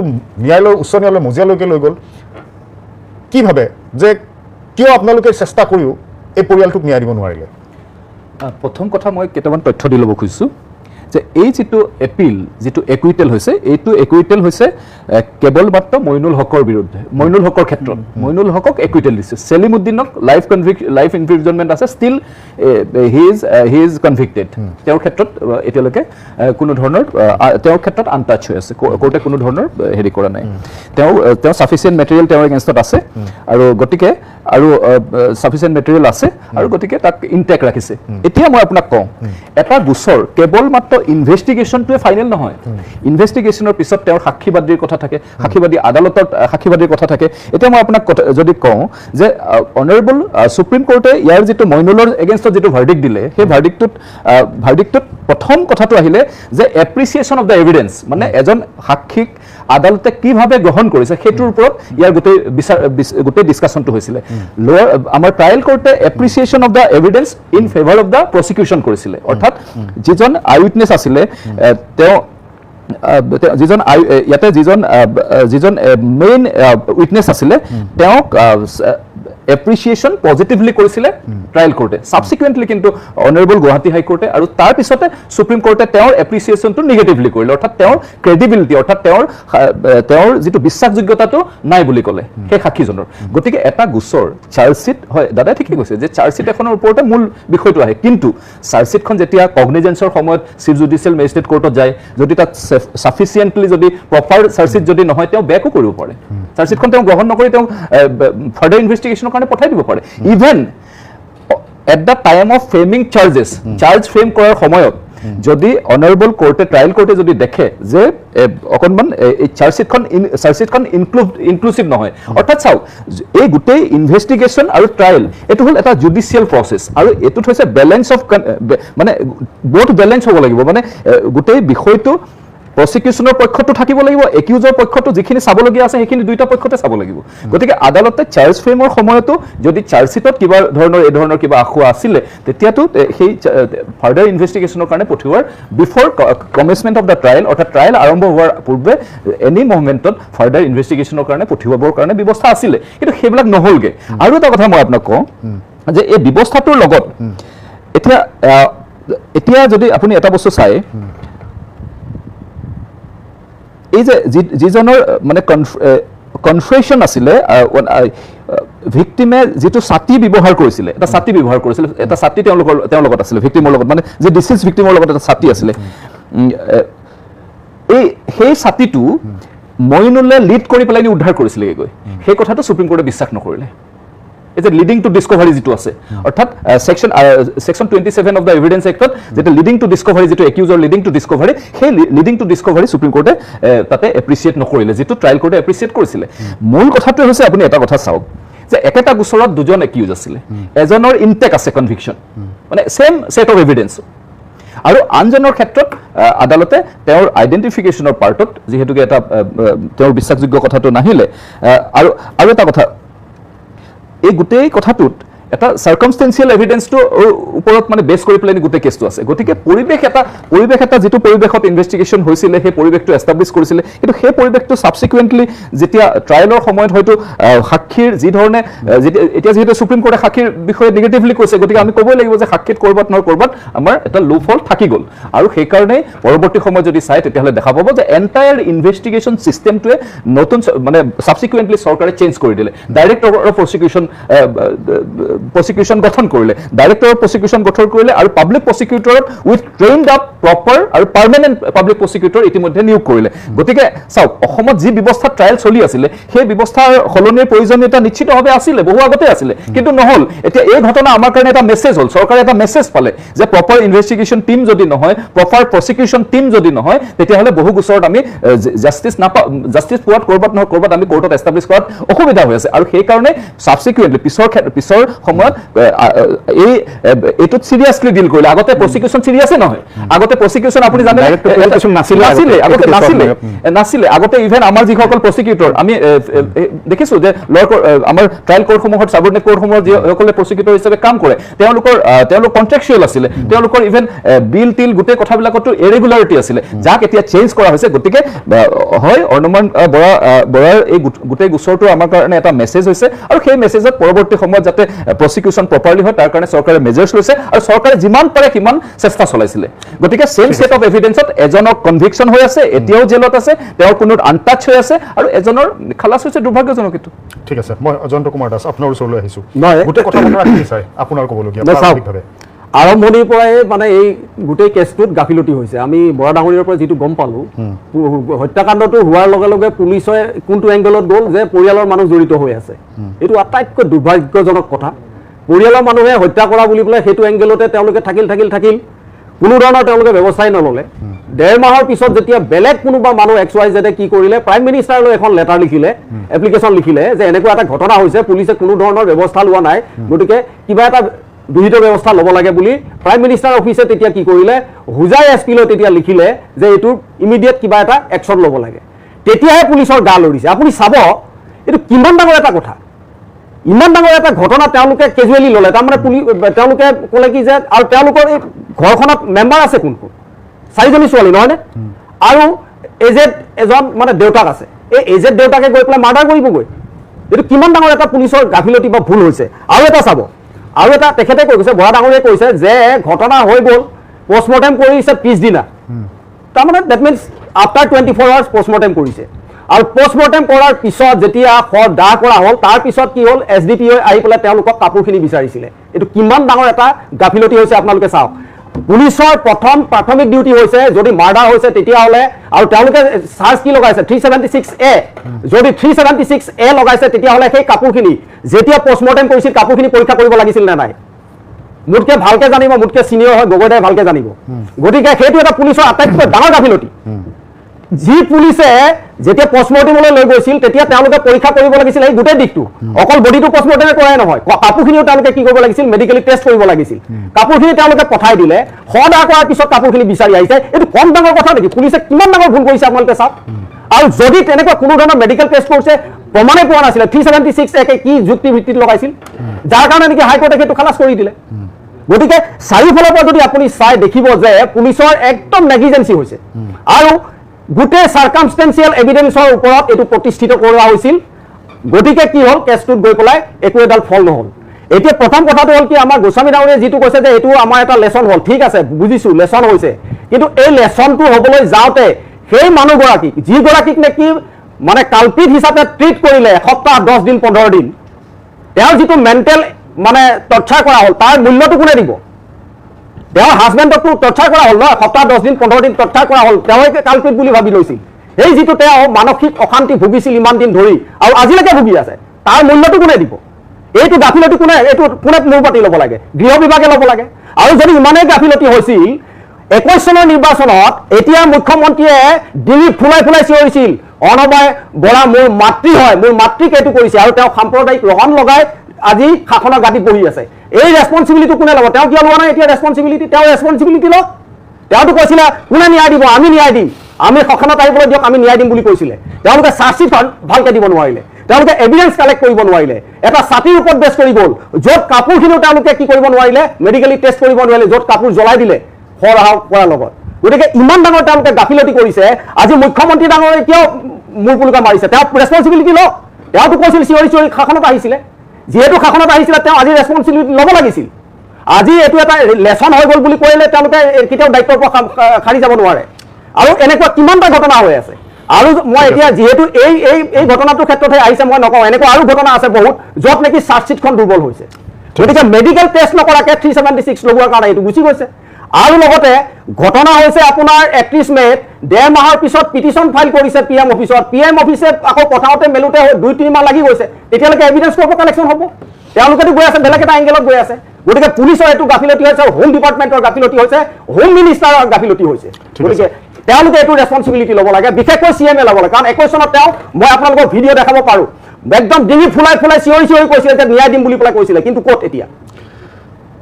উচ্চ ন্যায়ালয়ৰ মজিয়ালৈকে লৈ গ'ল। কি ভাবে যে কিয় আপোনালোকে চেষ্টা কৰিও এই পৰিয়ালটোক ন্যায় দিব নোৱাৰিলে? প্ৰথম কথা মই কেইটামান তথ্য দি ল'ব খুজিছোঁ যে এই যিটো এপিল, যিটো একুইটেল হৈছে, এইটো একুইটেল হৈছে কেৱল মাত্ৰ মইনুল হকৰ বিৰুদ্ধে, মইনুল হকৰ ক্ষেত্ৰত মইনুল হকক একুইটেল দিছে। সেলিমুদ্দিনক লাইফ ইমপ্ৰিজনমেণ্ট আছে, ষ্টিল হি ইজ কনভিক্টেড। তেওঁৰ ক্ষেত্ৰত এতিয়ালৈকে কোনো ধৰণৰ তেওঁৰ ক্ষেত্ৰত আনটাচ হৈ আছে, কোৰ্টে কোনো ধৰণৰ হেৰি কৰা নাই। তেওঁ ছাফিচিয়েণ্ট মেটেৰিয়েল তেওঁৰ এগেইনষ্টত আছে, আৰু গতিকে আৰু ছাফিচিয়েণ্ট মেটেৰিয়েল আছে, আৰু গতিকে তাক ইনটেক ৰাখিছে। এতিয়া মই আপোনাক কওঁ, এটা গোচৰ কেৱল মাত্ৰ ইনভেষ্টিগেশ্যনটোৱে ফাইনেল নহয়, ইনভেষ্টিগেশ্যনৰ পিছত তেওঁৰ সাক্ষীবাদীৰ কথা থাকে, সাক্ষীবাদী আদালতত সাক্ষীবাদীৰ কথা থাকে। এতিয়া মই আপোনাক যদি কওঁ যে অনাৰেবল সুপ্ৰিম কোৰ্টে ইয়াৰ যিটো মইনুলৰ এগেইনষ্টত যিটো ভাৰ্ডিক্ট দিলে, সেই ভাৰ্ডিক্টটোত প্ৰথম কথাটো আহিলে যে এপ্ৰিচিয়েশ্যন অফ দ্য এভিডেন্স, মানে এজন সাক্ষীক আদালতে কিভাৱে গ্ৰহণ কৰিছে সেইটোৰ ওপৰত ইয়াৰ গোটেই ডিছকাশ্যনটো হৈছিলে। আমাৰ ট্ৰায়েল কোৰ্টে appreciation of the evidence in favour of the prosecution কৰিছিলে, অৰ্থাৎ যিজন আই উইটনেছ আছিলে, তেওঁ যিজন মেইন উইটনেছ আছিলে, তেওঁক এপ্ৰিচিয়েশ্যন পজিটিভলি কৰিছিলে ট্ৰায়েল কোৰ্টে। ছাবচিকুৱেণ্টলি কিন্তু অনাৰেবল গুৱাহাটী হাইকোৰ্টে আৰু তাৰ পিছতে সুপ্ৰিম কোৰ্টে তেওঁৰ এপ্ৰিচিয়েশ্যনটো নিগেটিভলি কৰিলে, অৰ্থাৎ তেওঁৰ ক্ৰেডিবিলিটি, অৰ্থাৎ তেওঁৰ যিটো বিশ্বাসযোগ্যতাটো নাই বুলি ক'লে সেই সাক্ষীজনৰ। গতিকে এটা গোচৰ চাৰ্জশ্বিট হয়, দাদাই ঠিকেই কৈছে যে চাৰ্জশ্বিট এখনৰ ওপৰতে মূল বিষয়টো আহে, কিন্তু চাৰ্জশ্বিটখন যেতিয়া কগনিজেন্সৰ সময়ত চিফ জুডিচিয়েল মেজিষ্ট্ৰেট কোৰ্টত যায়, যদি তাক ছাফিচিয়েণ্টলি যদি প্ৰপাৰ চাৰ্জশ্বিট যদি নহয়, তেওঁ বেকো কৰিব পাৰে। চাৰ্জশ্বিটখন তেওঁ গ্ৰহণ নকৰি তেওঁ ফাৰ্ডাৰ ইনভেষ্টিগেশ্যনৰ কাৰণে পঠাই দিব পাৰে। Even at the time of framing charge frame কৰাৰ সময়ত যদি অনাৰেবল কোৰ্টে, ট্ৰায়েল কোৰ্টে যদি দেখে যে অকণমান এই চাৰ্জশ্বিটখন ইনক্লুচিভ নহয়, অৰ্থাৎ চাওক, এই গোটেই ইনভেষ্টিগেশ্যন আৰু ট্ৰায়েল এইটো হ'ল এটা জুডিচিয়েল প্ৰচেছ, আৰু এইটোত হৈছে বেলেঞ্চ অফ, মানে বহুত বেলেঞ্চ হ'ব লাগিব, মানে গোটেই বিষয়টো প্ৰচিকিউশ্যনৰ পক্ষতো থাকিব লাগিব, একিউজৰ পক্ষতো যিখিনি চাবলগীয়া আছে সেইখিনি দুইটা পক্ষতে চাব লাগিব। গতিকে আদালতে চাৰ্জ ফ্ৰেমৰ সময়তো যদি চাৰ্জশ্বিটত কিবা ধৰণৰ এই ধৰণৰ কিবা আখুৱা আছিলে, তেতিয়াতো সেই ফাৰ্ডাৰ ইনভেষ্টিগেশ্যনৰ কাৰণে পঠিওৱাৰ বিফৰ কমেন্সমেণ্ট অফ দ্য ট্ৰায়েল, অৰ্থাৎ ট্ৰায়েল আৰম্ভ হোৱাৰ পূৰ্বে এনি মুভমেণ্টত ফাৰ্ডাৰ ইনভেষ্টিগেশ্যনৰ কাৰণে পঠিয়াবৰ কাৰণে ব্যৱস্থা আছিলে, কিন্তু সেইবিলাক নহ'লগৈ। আৰু এটা কথা মই আপোনাক কওঁ যে এই ব্যৱস্থাটোৰ লগত এতিয়া যদি আপুনি এটা বস্তু চায়, এই যে যিজনৰ মানে কনফ্ৰেশ্যন আছিলে, ভিক্টিমে যিটো ছাতি ব্যৱহাৰ কৰিছিলে, এটা ছাতি তেওঁৰ লগত আছিলে, ভিক্টিমৰ লগত, মানে যে ডিচিজ ভিক্টিমৰ লগত এটা ছাতি আছিলে। সেই ছাতিটো মইনুলে লিড কৰি পেলাই উদ্ধাৰ কৰিছিলে গৈ, সেই কথাটো সুপ্ৰিম কোৰ্টে বিশ্বাস নকৰিলে। এটা লিডিং টু ডিস্কভাৰী যিটো আছে, অৰ্থাৎ সেকশন 27 অফ দ্য এভিডেন্স এক্টত যেটা লিডিং টু ডিস্কভাৰী, যিটো একিউজৰ লিডিং টু ডিস্কভাৰী, সেই লিডিং টু ডিস্কভাৰী সুপ্ৰিম কোৰ্টে তাতে এপ্ৰিচিয়েট নকৰিলে, যিটো ট্ৰায়েল কোৰ্টে এপ্ৰিচিয়েট কৰিছিলে। মূল কথাটো হৈছে আপুনি এটা কথা চাওক যে একেটা গোচৰত দুজন একিউজ আছিলে, এজনৰ ইনটেক আছে কনভিকশ্যন, মানে সেম সেট অফ এভিডেন্স, আৰু আনজনৰ ক্ষেত্ৰত আদালতে তেওঁৰ আইডেন্টিফিকেশ্যনৰ পাৰ্টত যিহেতুকে এটা তেওঁৰ বিশ্বাসযোগ্য কথাটো নাহিলে। আৰু এটা কথা, এই গোটেই কথাটোত এটা সাৰ্কামষ্টেন্সিয়েল এভিডেন্সটো ওপৰত মানে বেছ কৰি পেলাই গোটেই কেছটো আছে। গতিকে পৰিৱেশ এটা যিটো পৰিৱেশত ইনভেষ্টিগেশ্যন হৈছিলে, সেই পৰিৱেশটো এষ্টাব্লিছ কৰিছিলে, কিন্তু সেই পৰিৱেশটো ছাবচিকুৱেণ্টলি যেতিয়া ট্ৰায়েলৰ সময়ত হয়তো সাক্ষীৰ যি ধৰণে, এতিয়া যিহেতু সুপ্ৰিম কোৰ্টে সাক্ষীৰ বিষয়ে নিগেটিভলি কৈছে, গতিকে আমি ক'বই লাগিব যে সাক্ষীত ক'ৰবাত নহয় ক'ৰবাত আমাৰ এটা লো ফল থাকি গ'ল। আৰু সেইকাৰণে পৰৱৰ্তী সময়ত যদি চাই তেতিয়াহ'লে দেখা পাব যে এণ্টায়াৰ ইনভেষ্টিগেশ্যন ছিষ্টেমটোৱে নতুন মানে ছাবচিকুৱেণ্টলি চৰকাৰে চেঞ্জ কৰি দিলে। ডাইৰেক্টৰ অফ প্ৰসিকিউশ্যন গঠন কৰিলে, ডাইৰেক্টৰ অফ প্ৰসিকিউশ্যন গঠন কৰিলে, আৰু পাব্লিক প্ৰসিকিউটৰত উইথ ট্ৰেইনড আপ প্ৰপাৰ আৰু পাৰ্মানেণ্ট পাব্লিক প্ৰসিকিউটৰ ইতিমধ্যে নিয়োগ কৰিলে। গতিকে চাওক, অসমত যি ব্যৱস্থা ট্ৰায়েল চলি আছিলে, সেই ব্যৱস্থাৰ সলনিৰ প্ৰয়োজনীয়তা নিশ্চিতভাৱে আছিলে, বহু আগতে আছিলে, কিন্তু নহ'ল। এতিয়া এই ঘটনা আমাৰ কাৰণে এটা মেছেজ হ'ল, চৰকাৰে এটা মেছেজ পালে যে প্ৰপাৰ ইনভেষ্টিগেশ্যন টীম যদি নহয়, প্ৰপাৰ প্ৰসিকিউশ্যন টীম যদি নহয়, তেতিয়াহ'লে বহু গোচৰত আমি জাষ্টিছ পোৱাত ক'ৰবাত নহয় ক'ৰবাত আমি কোৰ্টত এষ্টাব্লিছ কৰাত অসুবিধা হৈ আছে। আৰু সেইকাৰণে ছাবচিকুৱেণ্টলি পিছৰ সময়ত এইটোত চিৰিয়াছলি ডিল কৰিলে। আগতে প্ৰসিকিউশ্যন চিৰিয়াছে নহয়, আগতে প্ৰসিকিউশ্যন আপুনি জানে নাছিলে। আগতে ইভেন আমাৰ যিসকল প্ৰসিকিউটৰ আমি দেখিছোঁ যে আমাৰ ট্ৰায়েল কোৰ্টসমূহত, ছাবঅৰ্ডিনেট কোৰ্টসমূহত যিসকলে প্ৰসিকিউটৰ হিচাপে কাম কৰে, তেওঁলোক কণ্ট্ৰেকচুৱেল আছিলে, তেওঁলোকৰ ইভেন বিল টিল গোটেই কথাবিলাকতো ইৰেগুলাৰিটি আছিলে, যাক এতিয়া চেঞ্জ কৰা হৈছে। গতিকে হয়, অৰ্ণমান বৰাৰ এই গোটেই গোচৰটো আমাৰ কাৰণে এটা মেছেজ হৈছে, আৰু সেই মেছেজত পৰৱৰ্তী সময়ত যাতে প্ৰসিকিউশ্যন প্ৰপাৰলি হয় তাৰ কাৰণে চৰকাৰে মেজাৰ্ছ লৈছে, আৰু চৰকাৰে যিমান পাৰে সিমান চেষ্টা চলাইছিলে। গতিকে ছেম ছেট অফ এভিডেন্সত এজনৰ কনভিকশ্যন হৈ আছে, এতিয়াও জেলত আছে, তেওঁৰ কোনো আনটাচ হৈ আছে, আৰু এজনৰ খালাচ হৈছে। দুৰ্ভাগ্যজনক এইটো। ঠিক আছে, মই অজন্ত কুমাৰ দাস আপোনাৰ ওচৰলৈ আহিছোঁ। নহয়, গোটেই কথা বতৰা কি চাই আপোনাৰ ক'বলগীয়া প্ৰাৰম্ভিকভাৱে? আৰম্ভণিৰ পৰাই মানে এই গোটেই কেছটোত গাফিলতি হৈছে। আমি বৰা ডাঙৰীয়াৰ পৰা যিটো গম পালোঁ, হত্যাকাণ্ডটো হোৱাৰ লগে লগে পুলিচে কোনটো এংগলত গ'ল যে পৰিয়ালৰ মানুহ জড়িত হৈ আছে। এইটো আটাইতকৈ দুৰ্ভাগ্যজনক কথা। পৰিয়ালৰ মানুহে হত্যা কৰা বুলি পেলাই সেইটো এংগেলতে তেওঁলোকে থাকিল, কোনো ধৰণৰ তেওঁলোকে ব্যৱস্থাই নল'লে। 1.5 মাহৰ পিছত যেতিয়া বেলেগ কোনোবা মানুহ XYZ কি কৰিলে, প্ৰাইম মিনিষ্টাৰলৈ এখন লেটাৰ লিখিলে, এপ্লিকেশ্যন লিখিলে যে এনেকুৱা এটা ঘটনা হৈছে, পুলিচে কোনো ধৰণৰ ব্যৱস্থা লোৱা নাই, গতিকে কিবা এটা বিহিত ব্যৱস্থা ল'ব লাগে বুলি প্ৰাইম মিনিষ্টাৰ অফিচে তেতিয়া কি কৰিলে, হুজাই SP-লৈ তেতিয়া লিখিলে যে এইটো ইমিডিয়েট কিবা এটা একশ্যন ল'ব লাগে। তেতিয়াহে পুলিচৰ গা লৰিছে। আপুনি চাব এইটো কিমান ডাঙৰ এটা কথা, ইমান ডাঙৰ এটা ঘটনা তেওঁলোকে কেজুৱেলি ল'লে। তাৰমানে তেওঁলোকে ক'লে কি যে, আৰু তেওঁলোকৰ এই ঘৰখনত মেম্বাৰ আছে কোন 4জনী ছোৱালী নহয়নে, আৰু এজেড এজন মানে দেউতাক আছে। এই এজেড দেউতাকে গৈ পেলাই মাৰ্ডাৰ কৰিবগৈ। এইটো কিমান ডাঙৰ এটা পুলিচৰ গাফিলতি বা ভুল হৈছে। আৰু এটা চাব, আৰু এটা তেখেতে কৈ কৈছে, বৰা ডাঙৰীয়াই কৈছে যে ঘটনা হৈ গ'ল, পষ্টমৰ্টেম কৰিছে পিছদিনা, তাৰমানে that means after 24 hours post-mortem কৰিছে। আৰু পষ্টমৰ্টেম কৰাৰ পিছত যেতিয়া দাহ কৰা হ'ল, তাৰ পিছত কি হ'ল, SDPO আহি পেলাই তেওঁলোকক কাপোৰখিনি বিচাৰিছিলে। এইটো কিমান ডাঙৰ এটা গাফিলতি হৈছে আপোনালোকে চাওক। পুলিচৰ প্ৰথম প্ৰাথমিক ডিউটি হৈছে, যদি মাৰ্ডাৰ হৈছে তেতিয়াহ'লে, আৰু তেওঁলোকে চাৰ্জ কি লগাইছে 376A, যদি 376A লগাইছে তেতিয়াহ'লে সেই কাপোৰখিনি যেতিয়া পষ্টমৰ্টেম কৰিছিল কাপোৰখিনি পৰীক্ষা কৰিব লাগিছিল নে নাই? মোতকৈ ভালকৈ জানিব, মোতকৈ চিনিয়ৰ হয় গগৈদাই ভালকৈ জানিব। গতিকে সেইটো এটা পুলিচৰ আটাইতকৈ ডাঙৰ গাফিলতি। যি পুলিচে যেতিয়া পষ্টমৰ্টেমলৈ লৈ গৈছিল তেতিয়া তেওঁলোকে পৰীক্ষা কৰিব লাগিছিল এই গোটেই দিশটো, অকল বডিটো পষ্টমৰ্টেমে কৰাই নহয়, কাপোৰখিনিও তেওঁলোকে কি কৰিব লাগিছিল, মেডিকেলি টেষ্ট কৰিব লাগিছিল। কাপোৰখিনি তেওঁলোকে পঠাই দিলে, সদাহ কৰাৰ পিছত কাপোৰখিনি বিচাৰি আহিছে। এইটো কম ডাঙৰ কথা নেকি? পুলিচে কিমান ডাঙৰ ভুল কৰিছে আপোনালোকে চাওক। আৰু যদি তেনেকুৱা কোনো ধৰণৰ মেডিকেল টেষ্ট কৰিছে, প্ৰমাণে পোৱা নাছিলে, 376 কি যুক্তি ভিত্তিত লগাইছিল, যাৰ কাৰণে নেকি হাইকোৰ্টে সেইটো খালাচ কৰি দিলে। গতিকে চাৰিওফালৰ পৰা যদি আপুনি চাই দেখিব যে পুলিচৰ একদম নেগলিজেঞ্চি হৈছে, আৰু গোটেই সাৰ্কামষ্টেন্সিয়েল এভিডেন্সৰ ওপৰত এইটো প্ৰতিষ্ঠিত কৰা হৈছিল। গতিকে কি হ'ল, কেছটোত গৈ পেলাই একো এডাল ফল নহ'ল। এতিয়া প্ৰথম কথাটো হ'ল কি, আমাৰ গোস্বামী ডাঙৰীয়াই যিটো কৈছে যে এইটো আমাৰ এটা লেচন হ'ল, ঠিক আছে বুজিছোঁ লেচন হৈছে, কিন্তু এই লেচনটো হ'বলৈ যাওঁতে সেই মানুহগৰাকীক, যিগৰাকীক নেকি মানে কালপিত হিচাপে ট্ৰিট কৰিলে এসপ্তাহ 10 দিন 15 দিন, তেওঁৰ যিটো মেণ্টেল মানে টৰ্চাৰ কৰা হ'ল তাৰ মূল্যটো কোনে দিব তেওঁৰ হাজবেণ্ডকটো টৰ্চাৰ কৰা হ'ল নহয় সপ্তাহ 10 দিন 15 দিন টৰ্চাৰ কৰা হ'ল তেওঁৱে কালপিত বুলি ভাবি লৈছিল এই যিটো তেওঁ মানসিক অশান্তি ভুগিছিল ইমান দিন ধৰি আৰু আজিলৈকে ভুগি আছে তাৰ মূল্যটো কোনে দিব এইটো গাফিলতি কোনে মূৰ পাতি ল'ব লাগে গৃহ বিভাগে ল'ব লাগে আৰু যদি ইমানেই গাফিলতি হৈছিল 21 চনৰ নিৰ্বাচনত এতিয়া মুখ্যমন্ত্ৰীয়ে ডিঙি ফুলাই ফুলাই চিঞৰিছিল অনবাই বৰা মোৰ মাতৃ হয় মোৰ মাতৃক এইটো কৰিছে আৰু তেওঁ সাম্প্ৰদায়িক ৰহণ লগাই আজি শাসনৰ গাদীত বহি আছে এই ৰেছপন্সিবিলিটি কোনে ল'ব তেওঁ কিয় লোৱা নাই এতিয়া ৰেছপন্সিবিলিটি তেওঁ ৰেছপন্সিবিলিটি লওক তেওঁতো কৈছিলে কোনে ন্যায় দিব আমি ন্যায় দিম আমি শাসনত আহিবলৈ দিয়ক আমি ন্যায় দিম বুলি কৈছিলে তেওঁলোকে চাৰ্জশ্বিট ভালকৈ দিব নোৱাৰিলে তেওঁলোকে এভিডেন্স কালেক্ট কৰিব নোৱাৰিলে এটা ছাতিৰ ওপৰত বেছ কৰি গ'ল য'ত কাপোৰখিনিও তেওঁলোকে কি কৰিব নোৱাৰিলে মেডিকেলি টেষ্ট কৰিব নোৱাৰিলে য'ত কাপোৰ জ্বলাই দিলে খৰ আহা কৰাৰ লগত গতিকে ইমান ডাঙৰ তেওঁলোকে গাফিলতি কৰিছে আজি মুখ্যমন্ত্ৰী ডাঙৰে কিয় মূৰ পুলকা মাৰিছে তেওঁ ৰেছপন্সিবিলিটি লওক তেওঁতো কৈছিল চিঞৰি চিঞৰি শাসনত আহিছিলে যিহেতু শাসনত আহিছিলে তেওঁ আজি ৰেছপন্সিবিলিটি ল'ব লাগিছিল আজি এইটো এটা লেছন হৈ গ'ল বুলি কৰিলে তেওঁলোকে কেতিয়াও দায়িত্বৰ পৰা সাৰি যাব নোৱাৰে আৰু এনেকুৱা কিমানটা ঘটনা হৈ আছে আৰু মই এতিয়া যিহেতু এই ঘটনাটোৰ ক্ষেত্ৰতহে আহিছে মই নকওঁ এনেকুৱা আৰু ঘটনা আছে বহুত য'ত নেকি চাৰ্জশ্বিটখন দুৰ্বল হৈছে গতিকে মেডিকেল টেষ্ট নকৰাকে 376 লগোৱাৰ কাৰণে এইটো গুচি গৈছে আৰু লগতে ঘটনা হৈছে আপোনাৰ 31 মে'ত 1.5 মাহৰ পিছত পিটিশ্যন ফাইল কৰিছে পিএম অফিচত পিএম অফিচে আকৌ পঠাওঁতে মেলোতে 2-3 মাহ লাগি গৈছে তেতিয়ালৈকে এভিডেন্স ক'ৰ পৰা কালেকশ্যন হ'ব তেওঁলোকেতো গৈ আছে বেলেগ এটা এংগেলত গৈ আছে গতিকে পুলিচৰ এইটো গাফিলতি হৈছে হোম ডিপাৰ্টমেণ্টৰ গাফিলতি হৈছে হোম মিনিষ্টাৰৰ গাফিলতি হৈছে গতিকে তেওঁলোকে এইটো ৰেছপন্সিবিলিটি ল'ব লাগে বিশেষকৈ CMA ল'ব লাগে কাৰণ 21 চনত তেওঁ মই আপোনালোকক ভিডিঅ' দেখাব পাৰোঁ একদম ডিঙি ফুলাই ফুলাই চিঞৰি চিঞৰি কৈছিলে যে ন্যায় দিম বুলি পেলাই কৈছিলে কিন্তু ক'ত এতিয়া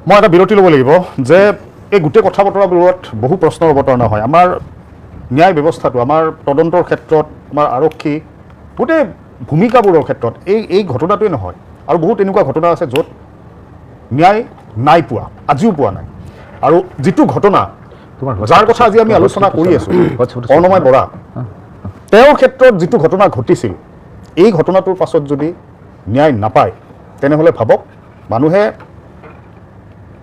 মই এটা বিৰতি ল'ব লাগিব যে এই গোটেই কথা বতৰাবোৰত বহু প্ৰশ্নৰ অৱতাৰণা হয় আমাৰ ন্যায় ব্যৱস্থাটো আমাৰ তদন্তৰ ক্ষেত্ৰত আমাৰ আৰক্ষী গোটেই ভূমিকাবোৰৰ ক্ষেত্ৰত এই ঘটনাটোৱে নহয় আৰু বহুত এনেকুৱা ঘটনা আছে য'ত ন্যায় নাই পোৱা আজিও পোৱা নাই আৰু যিটো ঘটনা যাৰ কথা আজি আমি আলোচনা কৰি আছোঁ অৰ্ণময় বৰা তেওঁৰ ক্ষেত্ৰত যিটো ঘটনা ঘটিছিল এই ঘটনাটোৰ পাছত যদি ন্যায় নাপায় তেনেহ'লে ভাবক মানুহে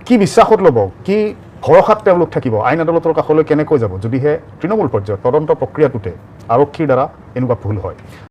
কি বিশ্বাসত ল'ব কি ভৰসাত তেওঁলোক থাকিব আইন আদালতৰ কাষলৈ কেনেকৈ যাব যদিহে তৃণমূল পৰ্যায়ত তদন্ত প্ৰক্ৰিয়াটোতে আৰক্ষীৰ দ্বাৰা এনেকুৱা ভুল হয়